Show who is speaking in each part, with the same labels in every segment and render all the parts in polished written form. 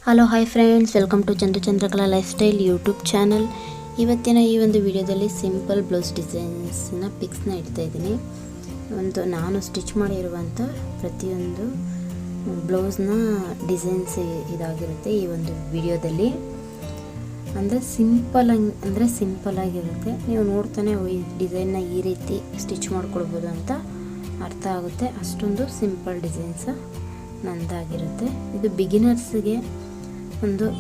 Speaker 1: Hello hi friends, welcome to Chandu Chandrakala lifestyle YouTube channel. ಇವತ್ತಿನ ಈ ಒಂದು ವಿಡಿಯೋದಲ್ಲಿ ಸಿಂಪಲ್ ಬ್ಲೌಸ್ ಡಿಸೈನ್ಸ್ನ ಪಿಕ್ಸ್ನ ಇಡ್ತಾ ಇದ್ದೀನಿ. ನಾನು ಸ್ಟಿಚ್ ಮಾಡಿರುವಂಥ ಪ್ರತಿಯೊಂದು ಬ್ಲೌಸ್ನ ಡಿಸೈನ್ಸ್ ಇದಾಗಿರುತ್ತೆ ಈ ಒಂದು ವಿಡಿಯೋದಲ್ಲಿ. ಸಿಂಪಲ್ ಆಗಿರುತ್ತೆ. ನೀವು ನೋಡ್ತಾನೆ ಈ ಡಿಸೈನ್ನ ಈ ರೀತಿ ಸ್ಟಿಚ್ ಮಾಡ್ಕೊಳ್ಬೋದು ಅಂತ ಅರ್ಥ ಆಗುತ್ತೆ. ಅಷ್ಟೊಂದು ಸಿಂಪಲ್ ಡಿಸೈನ್ಸ್ ನಂದಾಗಿರುತ್ತೆ. ಇದು ಬಿಗಿನರ್ಸ್ಗೆ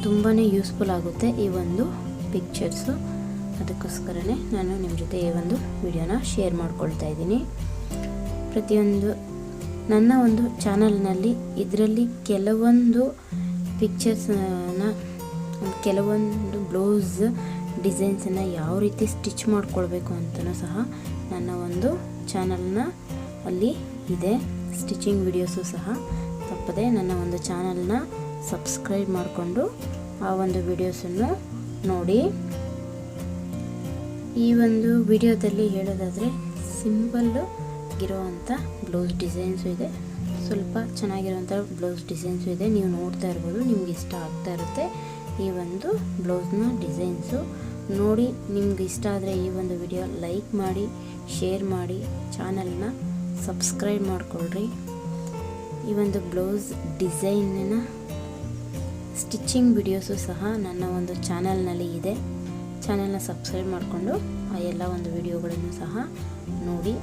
Speaker 1: ತುಂಬಾ ಯೂಸ್ಫುಲ್ ಆಗುತ್ತೆ ಈ ಒಂದು ಪಿಕ್ಚರ್ಸು. ಅದಕ್ಕೋಸ್ಕರನೇ ನಾನು ನಿಮ್ಮ ಜೊತೆ ಈ ಒಂದು ವಿಡಿಯೋನ ಶೇರ್ ಮಾಡ್ಕೊಳ್ತಾ ಇದ್ದೀನಿ. ಪ್ರತಿಯೊಂದು ನನ್ನ ಒಂದು ಚಾನಲ್ನಲ್ಲಿ ಇದರಲ್ಲಿ ಕೆಲವೊಂದು ಪಿಕ್ಚರ್ಸ್ನ, ಕೆಲವೊಂದು ಬ್ಲೌಸ್ ಡಿಸೈನ್ಸನ್ನು ಯಾವ ರೀತಿ ಸ್ಟಿಚ್ ಮಾಡ್ಕೊಳ್ಬೇಕು ಅಂತಲೂ ಸಹ ನನ್ನ ಒಂದು ಚಾನಲ್ನ ಅಲ್ಲಿ ಇದೆ. ಸ್ಟಿಚಿಂಗ್ ವಿಡಿಯೋಸು ಸಹ ತಪ್ಪದೆ ನನ್ನ ಒಂದು ಚಾನಲ್ನ ಸಬ್ಸ್ಕ್ರೈಬ್ ಮಾಡಿಕೊಂಡು ಆ ಒಂದು ವಿಡಿಯೋಸನ್ನು ನೋಡಿ. ಈ ಒಂದು ವಿಡಿಯೋದಲ್ಲಿ ಹೇಳೋದಾದರೆ ಸಿಂಪಲ್ಲು ಇರೋವಂಥ ಬ್ಲೌಸ್ ಡಿಸೈನ್ಸು ಇದೆ, ಸ್ವಲ್ಪ ಚೆನ್ನಾಗಿರೋವಂಥ ಬ್ಲೌಸ್ ಡಿಸೈನ್ಸು ಇದೆ. ನೀವು ನೋಡ್ತಾ ಇರ್ಬೋದು, ನಿಮ್ಗೆ ಇಷ್ಟ ಆಗ್ತಾ ಇರುತ್ತೆ ಈ ಒಂದು ಬ್ಲೌಸ್ನ ಡಿಸೈನ್ಸು ನೋಡಿ. ನಿಮ್ಗೆ ಇಷ್ಟ ಆದರೆ ಈ ಒಂದು ವಿಡಿಯೋ ಲೈಕ್ ಮಾಡಿ, ಶೇರ್ ಮಾಡಿ, ಚಾನಲ್ನ ಸಬ್ಸ್ಕ್ರೈಬ್ ಮಾಡಿಕೊಳ್ಳ್ರಿ. ಈ ಒಂದು ಬ್ಲೌಸ್ ಡಿಸೈನಿನ ಸ್ಟಿಚಿಂಗ್ ವಿಡಿಯೋಸು ಸಹ ನನ್ನ ಒಂದು ಚಾನಲ್ನಲ್ಲಿ ಇದೆ. ಚಾನಲ್ನ ಸಬ್ಸ್ಕ್ರೈಬ್ ಮಾಡಿಕೊಂಡು ಆ ಎಲ್ಲ ಒಂದು ವಿಡಿಯೋಗಳನ್ನು ಸಹ ನೋಡಿ.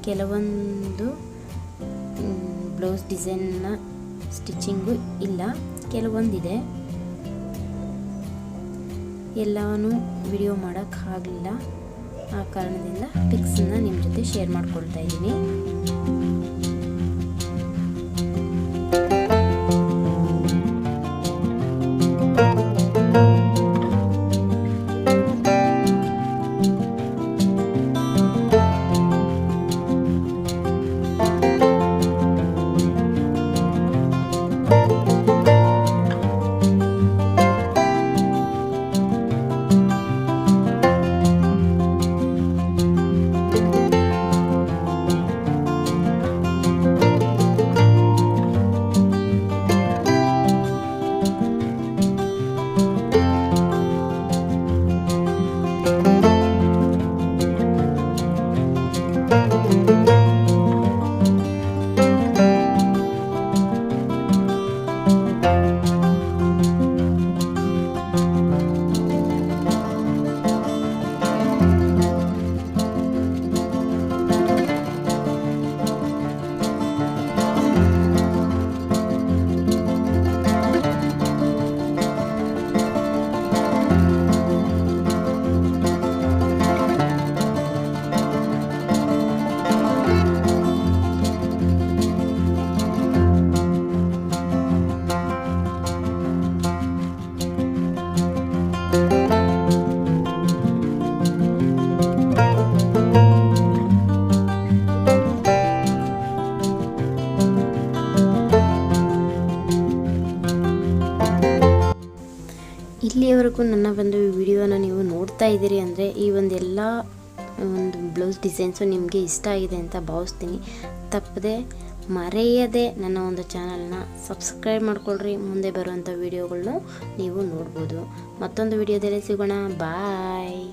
Speaker 1: ಕೆಲವೊಂದು ಬ್ಲೌಸ್ ಡಿಸೈನ್ನ ಸ್ಟಿಚಿಂಗು ಇಲ್ಲ, ಕೆಲವೊಂದಿದೆ. ಎಲ್ಲವೂ ವಿಡಿಯೋ ಮಾಡೋಕ್ಕಾಗಲಿಲ್ಲ, ಆ ಕಾರಣದಿಂದ ಪಿಕ್ಸನ್ನು ನಿಮ್ಮ ಜೊತೆ ಶೇರ್ ಮಾಡ್ಕೊಳ್ತಾ ಇದ್ದೀನಿ. ಇಲ್ಲಿಯವರೆಗೂ ನನ್ನ ಒಂದು ವಿಡಿಯೋನ ನೀವು ನೋಡ್ತಾ ಇದ್ದೀರಿ ಅಂದರೆ ಈ ಎಲ್ಲ ಒಂದು ಬ್ಲೌಸ್ ಡಿಸೈನ್ಸು ನಿಮಗೆ ಇಷ್ಟ ಆಗಿದೆ ಅಂತ ಭಾವಿಸ್ತೀನಿ. ತಪ್ಪದೆ ಮರೆಯದೆ ನನ್ನ ಒಂದು ಚಾನಲ್ನ ಸಬ್ಸ್ಕ್ರೈಬ್ ಮಾಡ್ಕೊಳ್ರಿ. ಮುಂದೆ ಬರುವಂಥ ವಿಡಿಯೋಗಳನ್ನೂ ನೀವು ನೋಡ್ಬೋದು. ಮತ್ತೊಂದು ವಿಡಿಯೋದಲ್ಲಿ ಸಿಗೋಣ. ಬಾಯ್.